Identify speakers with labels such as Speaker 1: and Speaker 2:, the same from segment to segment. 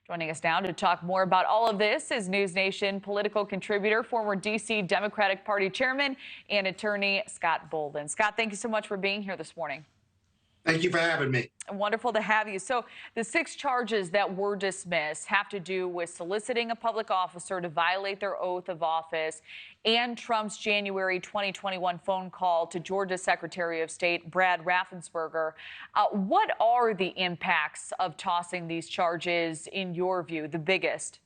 Speaker 1: Joining us now to talk more about all of this is NewsNation political contributor, former D.C. Democratic Party chairman and attorney Scott Bolden. Scott, thank you so much for being here this morning.
Speaker 2: Thank you for having me.
Speaker 1: Wonderful to have you. So the 6 charges that were dismissed have to do with soliciting a public officer to violate their oath of office and Trump's January 2021 phone call to Georgia Secretary of State Brad Raffensperger. What are the impacts of tossing these charges, in your view, the biggest?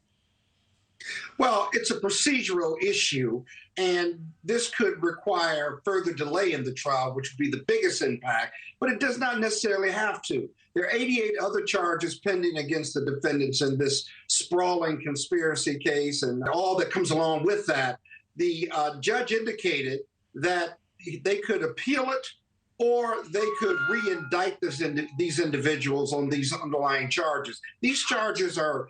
Speaker 2: Well, it's a procedural issue, and this could require further delay in the trial, which would be the biggest impact, but it does not necessarily have to. There are 88 other charges pending against the defendants in this sprawling conspiracy case and all that comes along with that. The judge indicated that they could appeal it or they could re-indict these individuals on these underlying charges. These charges are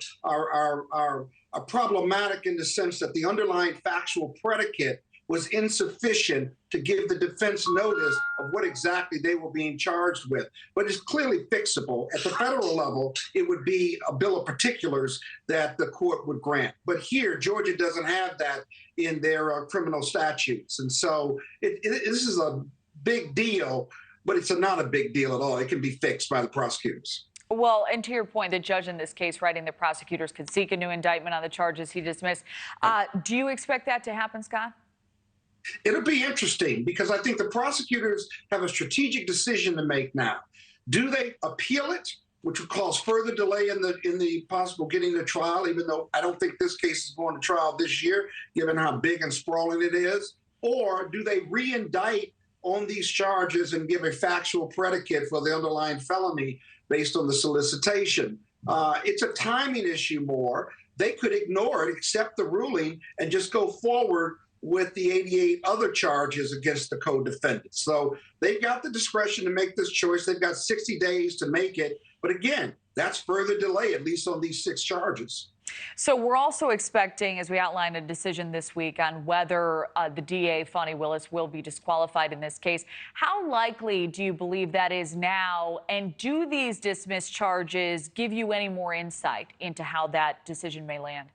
Speaker 2: problematic in the sense that the underlying factual predicate was insufficient to give the defense notice of what exactly they were being charged with. But it's clearly fixable. At the federal level, it would be a bill of particulars that the court would grant. But here, Georgia doesn't have that in their criminal statutes. And so this is a big deal, but it's not a big deal at all. It can be fixed by the prosecutors.
Speaker 1: Well, and to your point, the judge in this case writing the prosecutors could seek a new indictment on the charges he dismissed. Do you expect that to happen, Scott?
Speaker 2: It'll be interesting because I think the prosecutors have a strategic decision to make now. Do they appeal it, which would cause further delay in the possible getting to trial, even though I don't think this case is going to trial this year, given how big and sprawling it is? Or do they re-indict on these charges and give a factual predicate for the underlying felony based on the solicitation? It's a timing issue more. They could ignore it, accept the ruling, and just go forward with the 88 other charges against the co-defendants. So they've got the discretion to make this choice. They've got 60 days to make it. But again, that's further delay, at least on these 6 charges.
Speaker 1: So we're also expecting, as we outlined, a decision this week on whether the DA, Fani Willis, will be disqualified in this case. How likely do you believe that is now? And do these dismissed charges give you any more insight into how that decision may land?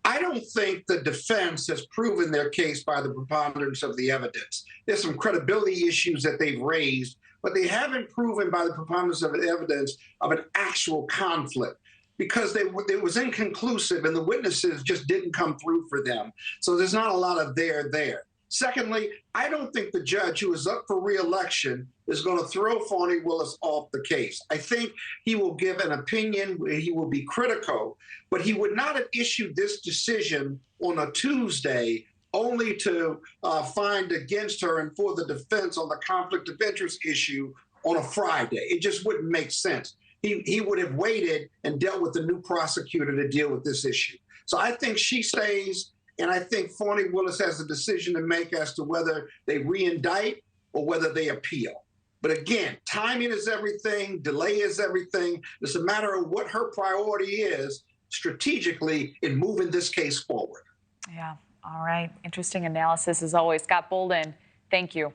Speaker 2: I don't think the defense has proven their case by the preponderance of the evidence. There's some credibility issues that they've raised, but they haven't proven by the preponderance of the evidence of an actual conflict, because it was inconclusive and the witnesses just didn't come through for them. So there's not a lot of there. Secondly, I don't think the judge who is up for re-election is going to throw Fani Willis off the case. I think he will give an opinion where he will be critical, but he would not have issued this decision on a Tuesday only to find against her and for the defense on the conflict of interest issue on a Friday. It just wouldn't make sense. He would have waited and dealt with the new prosecutor to deal with this issue. So I think she stays, and I think Fani Willis has a decision to make as to whether they re-indict or whether they appeal. But again, timing is everything, delay is everything. It's a matter of what her priority is strategically in moving this case forward.
Speaker 1: Yeah, all right. Interesting analysis as always. Scott Bolden, thank you.